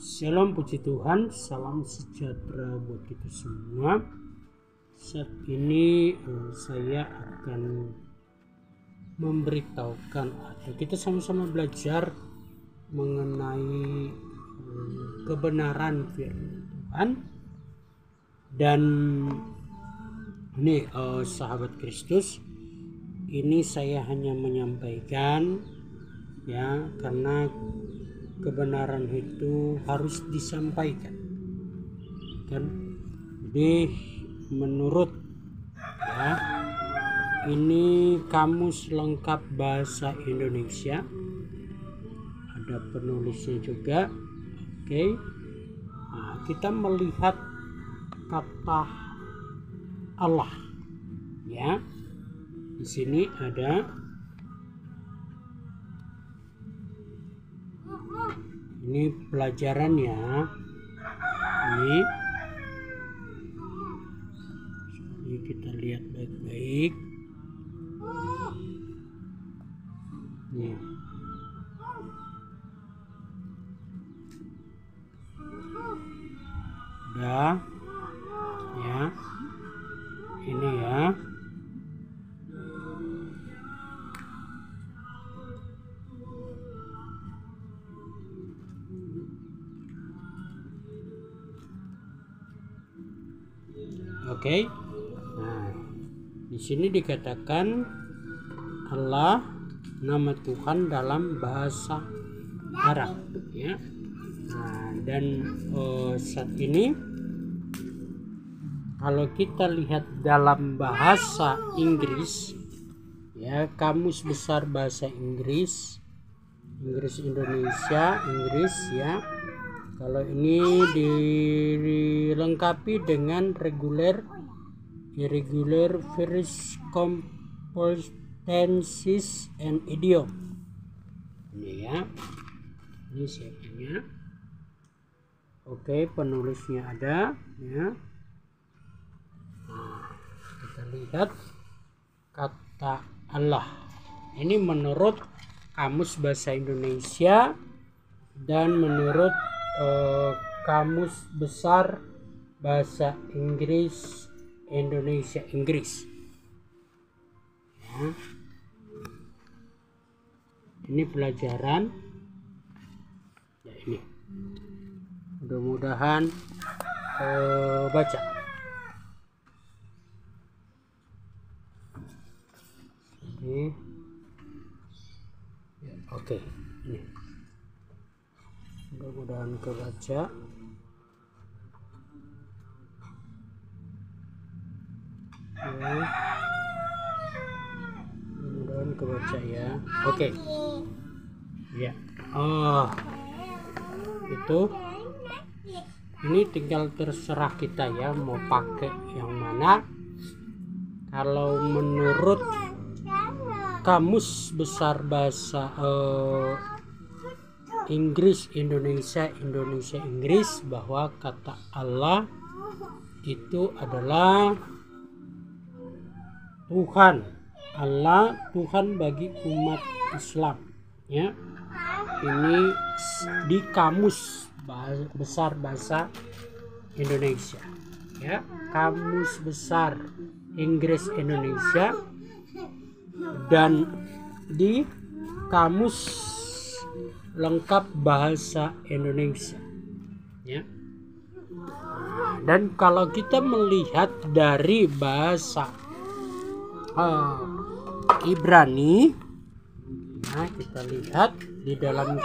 Shalom, puji Tuhan, salam sejahtera buat kita semua. Saat ini saya akan memberitahukan atau kita sama-sama belajar mengenai kebenaran firman Tuhan. Dan ini sahabat Kristus, ini saya hanya menyampaikan ya, karena kebenaran itu harus disampaikan kan. Jadi menurut ya, ini kamus lengkap bahasa Indonesia, ada penulisnya juga. Oke. Nah, kita melihat kata Allah ya. Di sini ada, ini pelajaran ya, ini kita lihat baik-baik nih. Udah ya, ini ya. Oke. Nah, di sini dikatakan Allah nama Tuhan dalam bahasa Arab ya. Nah, dan saat ini kalau kita lihat dalam bahasa Inggris ya, kamus besar bahasa Inggris Indonesia Inggris ya. Kalau ini dilengkapi dengan regular, irregular, verbs, competencies, and idiom. Ini ya, ini siapanya. Oke, penulisnya ada ya. Nah, kita lihat kata Allah. Ini menurut kamus bahasa Indonesia dan menurut kamus besar bahasa Inggris Indonesia Inggris ya. Ini pelajaran ya, ini mudah-mudahan baca. Ini ya, oke, ini mudah-mudahan kebaca. Ya, mudah-mudahan kebaca ya. Oke. Ya. Oh, itu ini tinggal terserah kita ya, mau pakai yang mana. Kalau menurut kamus besar bahasa Inggris Indonesia Inggris, bahwa kata Allah itu adalah Tuhan. Allah Tuhan bagi umat Islam ya. Ini di kamus besar bahasa Indonesia ya, kamus besar Inggris Indonesia, dan di kamus lengkap bahasa Indonesia ya. Dan kalau kita melihat dari bahasa Ibrani, nah kita lihat di dalam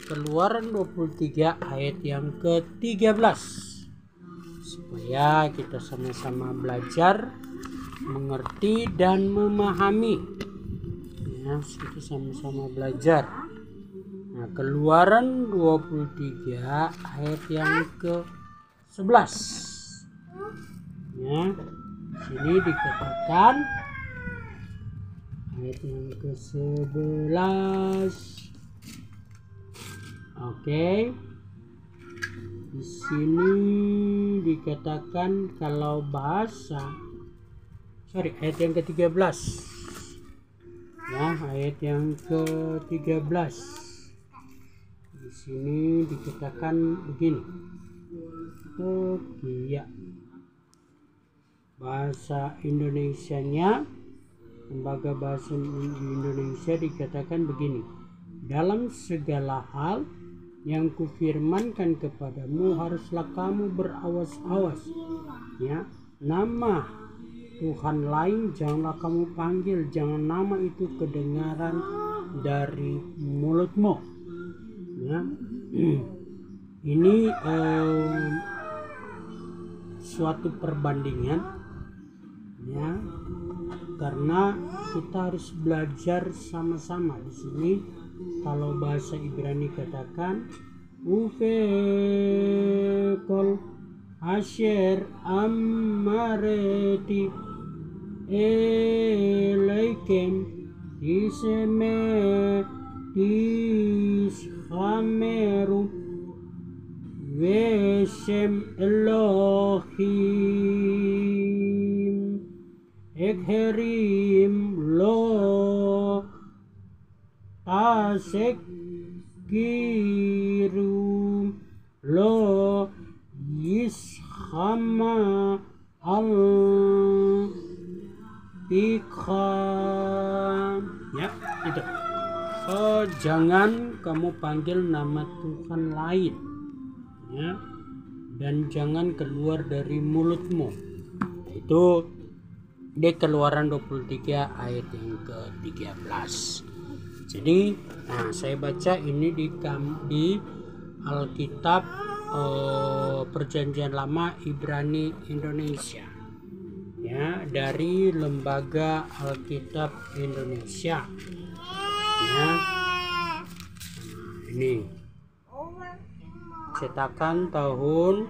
Keluaran 23 ayat yang ke-13, supaya kita sama-sama belajar mengerti dan memahami ya, kita sama-sama belajar. Nah, Keluaran 23 ayat yang ke-11 ya. Sini dikatakan ayat yang ke-11. Oke. Di sini dikatakan kalau ayat yang ke-13. Ya, ayat yang ke-13. di sini dikatakan begini. Iya. Bahasa Indonesianya, lembaga bahasa Indonesia dikatakan begini. Dalam segala hal yang kufirmankan kepadamu haruslah kamu berawas-awas, ya. Nama Tuhan lain janganlah kamu panggil, jangan nama itu kedengaran dari mulutmu, ya. Ini suatu perbandingan, ya, karena kita harus belajar sama-sama. Di sini kalau bahasa Ibrani katakan ufekol asher amareti elaikem iseme ishameru vesem Elohim ekherim lo tasek kirum lo yishama al ikham, ya itu. Jangan kamu panggil nama Tuhan lain, ya, dan jangan keluar dari mulutmu. Itu di Keluaran 23 ayat yang ke-13. Jadi, saya baca ini di Alkitab Perjanjian Lama Ibrani Indonesia, ya, dari Lembaga Alkitab Indonesia, ya. Ini cetakan tahun,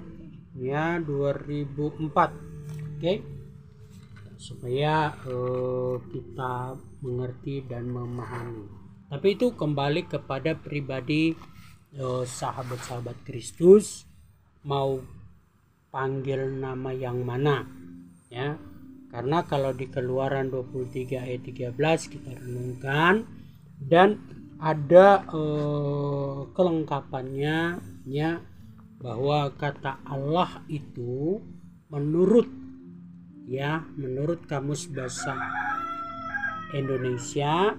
ya, 2004. Oke, supaya kita mengerti dan memahami. Tapi itu kembali kepada pribadi sahabat-sahabat Kristus, mau panggil nama yang mana, ya. Karena kalau di Keluaran 23 ayat 13 kita renungkan dan ada kelengkapannya, ya, bahwa kata Allah itu menurut Kamus Bahasa Indonesia,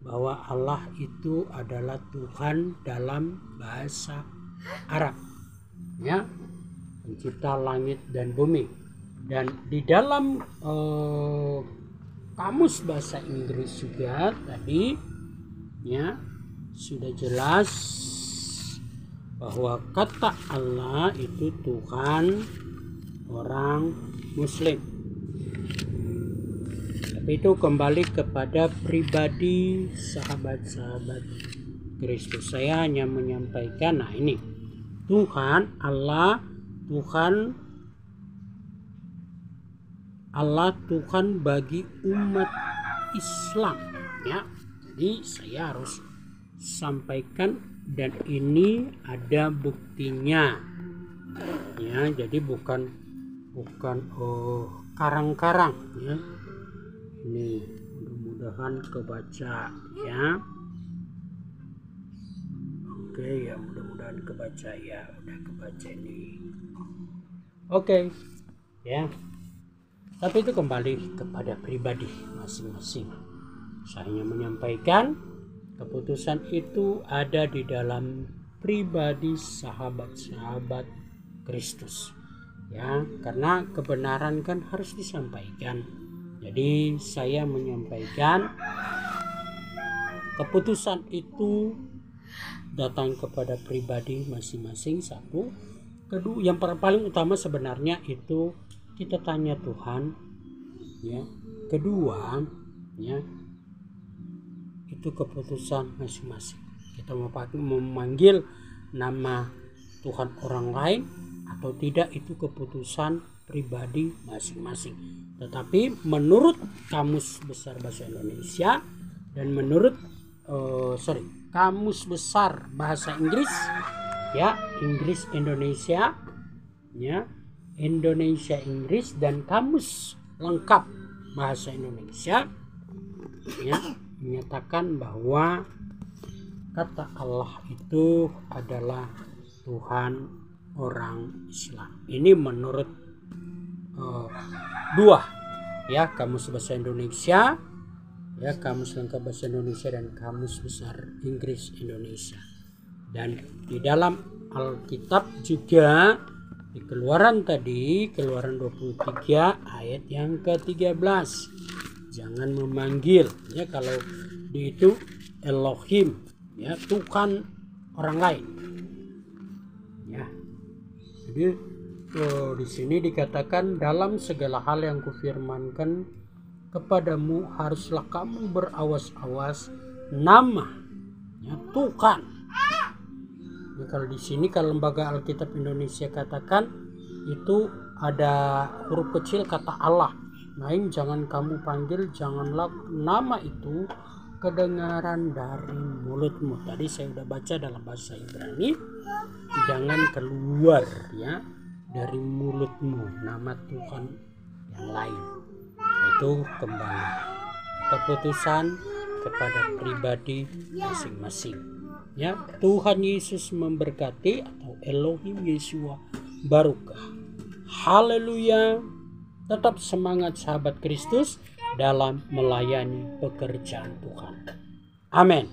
bahwa Allah itu adalah Tuhan dalam bahasa Arab, ya, pencipta langit dan bumi. Dan di dalam Kamus Bahasa Inggris juga tadi, ya, sudah jelas bahwa kata Allah itu Tuhan orang Muslim. Tapi itu kembali kepada pribadi sahabat-sahabat Kristus. Saya hanya menyampaikan, nah ini Tuhan Allah, Tuhan bagi umat Islam, ya. Jadi saya harus sampaikan, dan ini ada buktinya, ya. Jadi bukan karang-karang, ya. Ini mudah-mudahan kebaca, ya. Oke, ya, mudah-mudahan kebaca, ya. Udah kebaca ini. Oke, ya. Tapi itu kembali kepada pribadi masing-masing. Saya hanya menyampaikan keputusan itu ada di dalam pribadi sahabat-sahabat Kristus, ya, karena kebenaran kan harus disampaikan. Jadi saya menyampaikan keputusan itu datang kepada pribadi masing-masing, satu. Kedua, yang paling utama sebenarnya itu kita tanya Tuhan, ya. Kedua, ya, itu keputusan masing-masing. Kita mau memanggil nama Tuhan orang lain atau tidak, itu keputusan pribadi masing-masing. Tetapi menurut Kamus Besar Bahasa Indonesia dan menurut Kamus Besar Bahasa Inggris, ya, Inggris Indonesia, ya, Indonesia Inggris, dan Kamus Lengkap Bahasa Indonesia, ya, menyatakan bahwa kata Allah itu adalah Tuhan orang Islam. Ini menurut dua ya, Kamus Bahasa Indonesia ya, Kamus Lengkap Bahasa Indonesia dan Kamus Besar Inggris Indonesia. Dan di dalam Alkitab juga di Keluaran 23 ayat yang ke-13, jangan memanggil ya, kalau di itu Elohim ya, Tuhan orang lain ya. Jadi di sini dikatakan, dalam segala hal yang kufirmankan kepadamu haruslah kamu berawas-awas nama ya, Tuhan. Ya, kalau di sini kalau Lembaga Alkitab Indonesia katakan itu ada huruf kecil kata Allah. Lain jangan kamu panggil, janganlah nama itu kedengaran dari mulutmu. Tadi saya sudah baca dalam bahasa Ibrani, jangan keluar ya dari mulutmu nama Tuhan yang lain. Itu kembali keputusan kepada pribadi masing-masing. Ya, Tuhan Yesus memberkati, atau Elohim Yeshua Barukah. Haleluya. Tetap semangat sahabat Kristus dalam melayani pekerjaan Tuhan. Amin.